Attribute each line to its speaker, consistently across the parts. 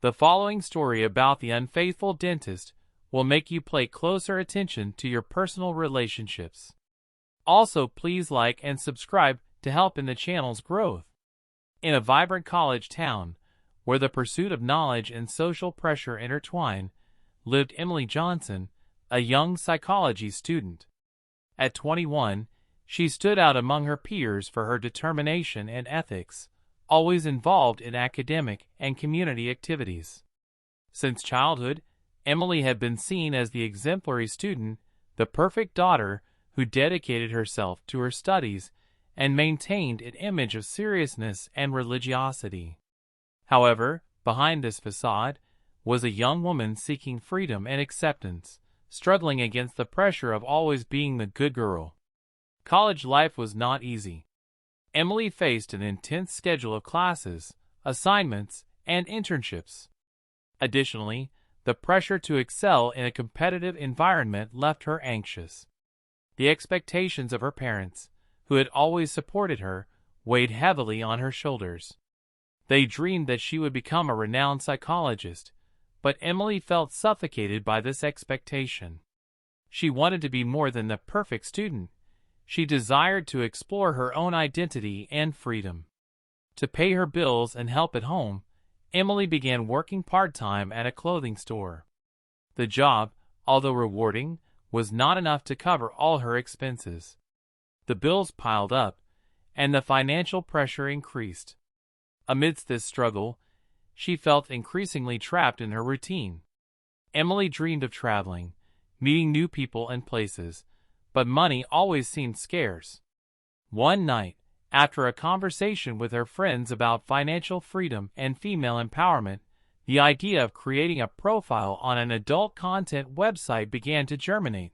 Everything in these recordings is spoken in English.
Speaker 1: The following story about the unfaithful dentist will make you pay closer attention to your personal relationships. Also, please like and subscribe to help in the channel's growth. In a vibrant college town, where the pursuit of knowledge and social pressure intertwine, lived Emily Johnson, a young psychology student. At 21, she stood out among her peers for her determination and ethics, always involved in academic and community activities. Since childhood, Emily had been seen as the exemplary student, the perfect daughter who dedicated herself to her studies and maintained an image of seriousness and religiosity. However, behind this facade was a young woman seeking freedom and acceptance, struggling against the pressure of always being the good girl. College life was not easy. Emily faced an intense schedule of classes, assignments, and internships. Additionally, the pressure to excel in a competitive environment left her anxious. The expectations of her parents, who had always supported her, weighed heavily on her shoulders. They dreamed that she would become a renowned psychologist, but Emily felt suffocated by this expectation. She wanted to be more than the perfect student. She desired to explore her own identity and freedom. To pay her bills and help at home, Emily began working part-time at a clothing store. The job, although rewarding, was not enough to cover all her expenses. The bills piled up, and the financial pressure increased. Amidst this struggle, she felt increasingly trapped in her routine. Emily dreamed of traveling, meeting new people and places, but money always seemed scarce. One night, after a conversation with her friends about financial freedom and female empowerment, the idea of creating a profile on an adult content website began to germinate.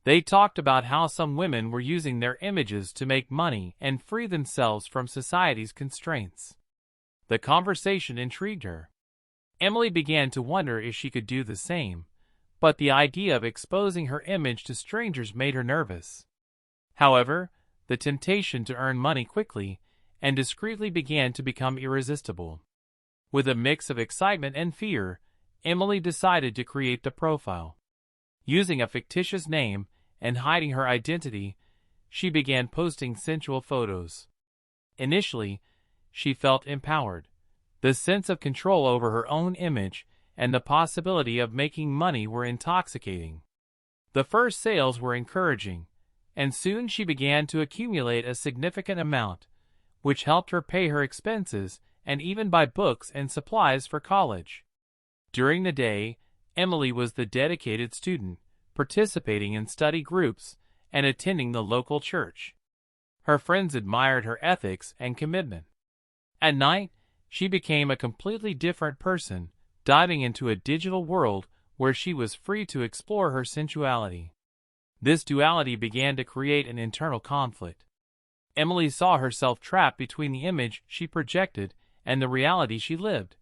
Speaker 1: They talked about how some women were using their images to make money and free themselves from society's constraints. The conversation intrigued her. Emily began to wonder if she could do the same, but the idea of exposing her image to strangers made her nervous. However, the temptation to earn money quickly and discreetly began to become irresistible. With a mix of excitement and fear, Emily decided to create the profile. Using a fictitious name and hiding her identity, she began posting sensual photos. Initially, she felt empowered. The sense of control over her own image and the possibility of making money were intoxicating. The first sales were encouraging, and soon she began to accumulate a significant amount, which helped her pay her expenses and even buy books and supplies for college. During the day, Emily was the dedicated student, participating in study groups and attending the local church. Her friends admired her ethics and commitment. At night, she became a completely different person, diving into a digital world where she was free to explore her sensuality. This duality began to create an internal conflict. Emily saw herself trapped between the image she projected and the reality she lived,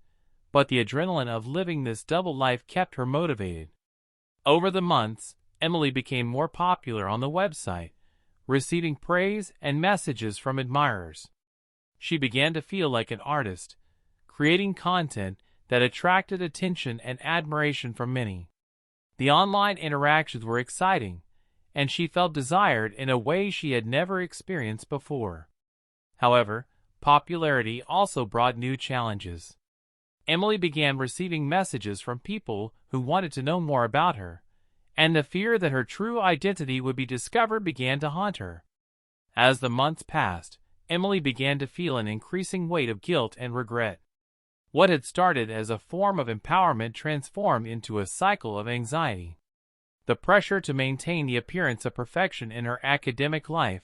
Speaker 1: but the adrenaline of living this double life kept her motivated. Over the months, Emily became more popular on the website, receiving praise and messages from admirers. She began to feel like an artist, creating content that attracted attention and admiration from many. The online interactions were exciting, and she felt desired in a way she had never experienced before. However, popularity also brought new challenges. Emily began receiving messages from people who wanted to know more about her, and the fear that her true identity would be discovered began to haunt her. As the months passed, Emily began to feel an increasing weight of guilt and regret. What had started as a form of empowerment transformed into a cycle of anxiety. The pressure to maintain the appearance of perfection in her academic life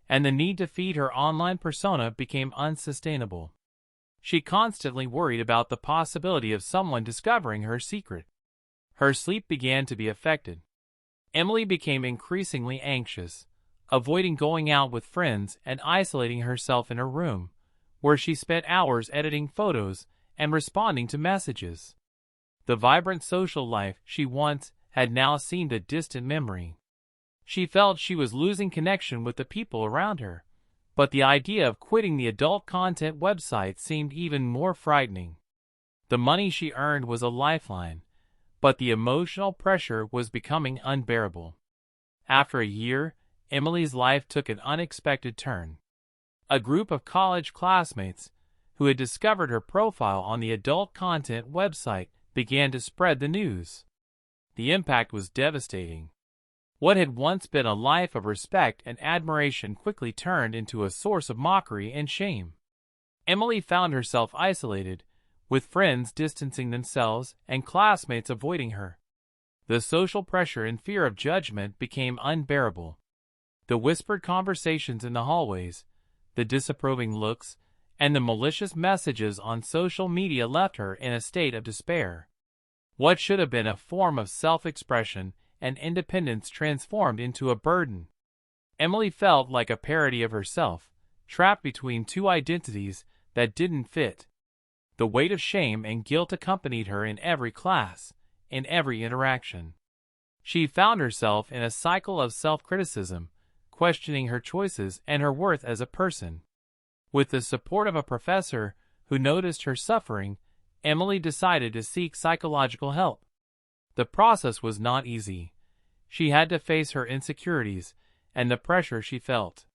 Speaker 1: and the need to feed her online persona became unsustainable. She constantly worried about the possibility of someone discovering her secret. Her sleep began to be affected. Emily became increasingly anxious, avoiding going out with friends and isolating herself in her room, where she spent hours editing photos and responding to messages. The vibrant social life she once had now seemed a distant memory. She felt she was losing connection with the people around her, but the idea of quitting the adult content website seemed even more frightening. The money she earned was a lifeline, but the emotional pressure was becoming unbearable. After a year, Emily's life took an unexpected turn. A group of college classmates who had discovered her profile on the adult content website began to spread the news. The impact was devastating. What had once been a life of respect and admiration quickly turned into a source of mockery and shame. Emily found herself isolated, with friends distancing themselves and classmates avoiding her. The social pressure and fear of judgment became unbearable. The whispered conversations in the hallways, the disapproving looks, and the malicious messages on social media left her in a state of despair. What should have been a form of self-expression and independence transformed into a burden. Emily felt like a parody of herself, trapped between two identities that didn't fit. The weight of shame and guilt accompanied her in every class, in every interaction. She found herself in a cycle of self-criticism, questioning her choices and her worth as a person. With the support of a professor who noticed her suffering, Emily decided to seek psychological help. The process was not easy. She had to face her insecurities and the pressure she felt.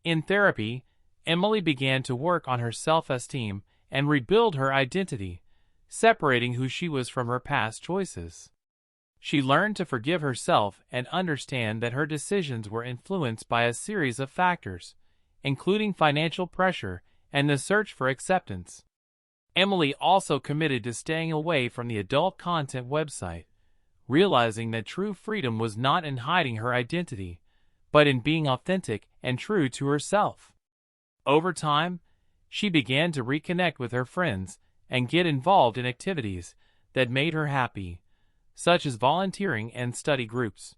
Speaker 1: In therapy, Emily began to work on her self-esteem and rebuild her identity, separating who she was from her past choices. She learned to forgive herself and understand that her decisions were influenced by a series of factors, including financial pressure and the search for acceptance. Emily also committed to staying away from the adult content website, realizing that true freedom was not in hiding her identity, but in being authentic and true to herself. Over time, she began to reconnect with her friends and get involved in activities that made her happy, such as volunteering and study groups.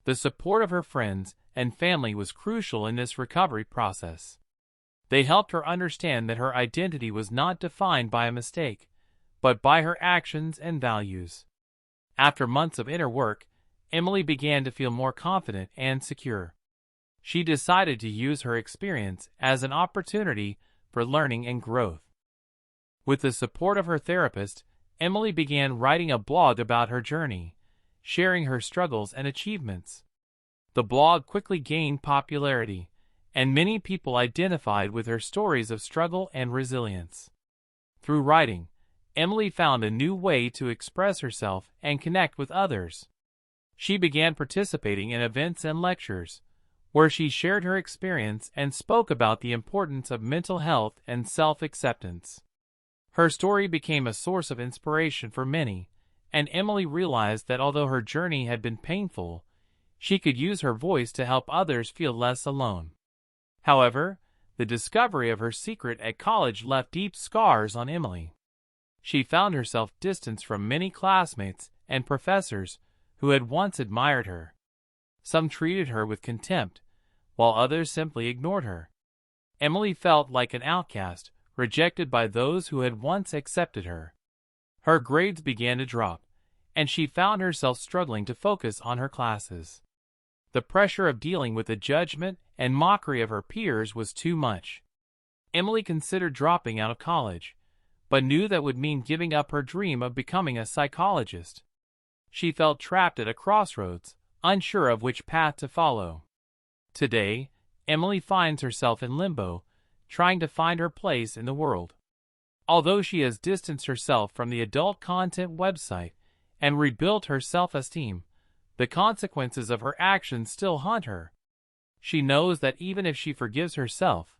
Speaker 1: The support of her friends and family was crucial in this recovery process. They helped her understand that her identity was not defined by a mistake, but by her actions and values. After months of inner work, Emily began to feel more confident and secure. She decided to use her experience as an opportunity for learning and growth. With the support of her therapist, Emily began writing a blog about her journey, sharing her struggles and achievements. The blog quickly gained popularity, and many people identified with her stories of struggle and resilience. Through writing, Emily found a new way to express herself and connect with others. She began participating in events and lectures, where she shared her experience and spoke about the importance of mental health and self-acceptance. Her story became a source of inspiration for many, and Emily realized that although her journey had been painful, she could use her voice to help others feel less alone. However, the discovery of her secret at college left deep scars on Emily. She found herself distanced from many classmates and professors who had once admired her. Some treated her with contempt, while others simply ignored her. Emily felt like an outcast, rejected by those who had once accepted her. Her grades began to drop, and she found herself struggling to focus on her classes. The pressure of dealing with the judgment and mockery of her peers was too much. Emily considered dropping out of college, but knew that would mean giving up her dream of becoming a psychologist. She felt trapped at a crossroads, unsure of which path to follow. Today, Emily finds herself in limbo, trying to find her place in the world. Although she has distanced herself from the adult content website and rebuilt her self-esteem, the consequences of her actions still haunt her. She knows that even if she forgives herself,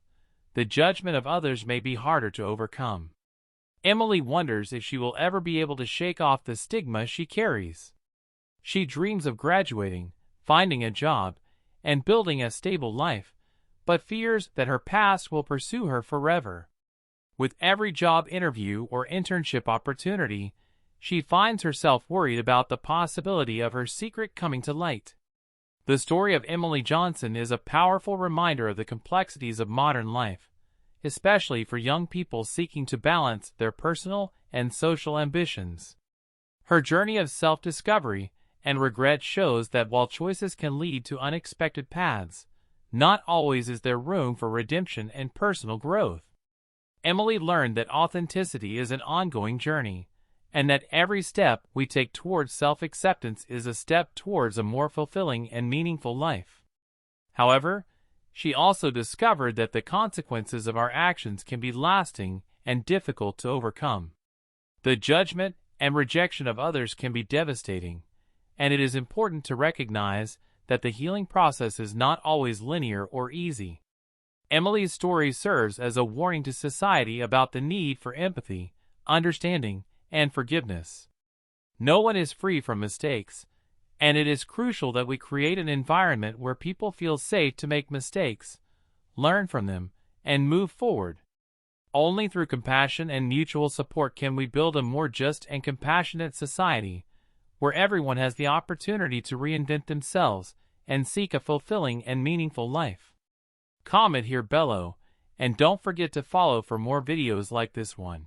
Speaker 1: the judgment of others may be harder to overcome. Emily wonders if she will ever be able to shake off the stigma she carries. She dreams of graduating, finding a job, and building a stable life, but fears that her past will pursue her forever. With every job interview or internship opportunity, she finds herself worried about the possibility of her secret coming to light. The story of Emily Johnson is a powerful reminder of the complexities of modern life, especially for young people seeking to balance their personal and social ambitions. Her journey of self-discovery and regret shows that while choices can lead to unexpected paths, not always is there room for redemption and personal growth. Emily learned that authenticity is an ongoing journey, and that every step we take towards self-acceptance is a step towards a more fulfilling and meaningful life. However, she also discovered that the consequences of our actions can be lasting and difficult to overcome. The judgment and rejection of others can be devastating, and it is important to recognize that the healing process is not always linear or easy. Emily's story serves as a warning to society about the need for empathy, understanding, and forgiveness. No one is free from mistakes, and it is crucial that we create an environment where people feel safe to make mistakes, learn from them, and move forward. Only through compassion and mutual support can we build a more just and compassionate society, where everyone has the opportunity to reinvent themselves and seek a fulfilling and meaningful life. Comment here below, and don't forget to follow for more videos like this one.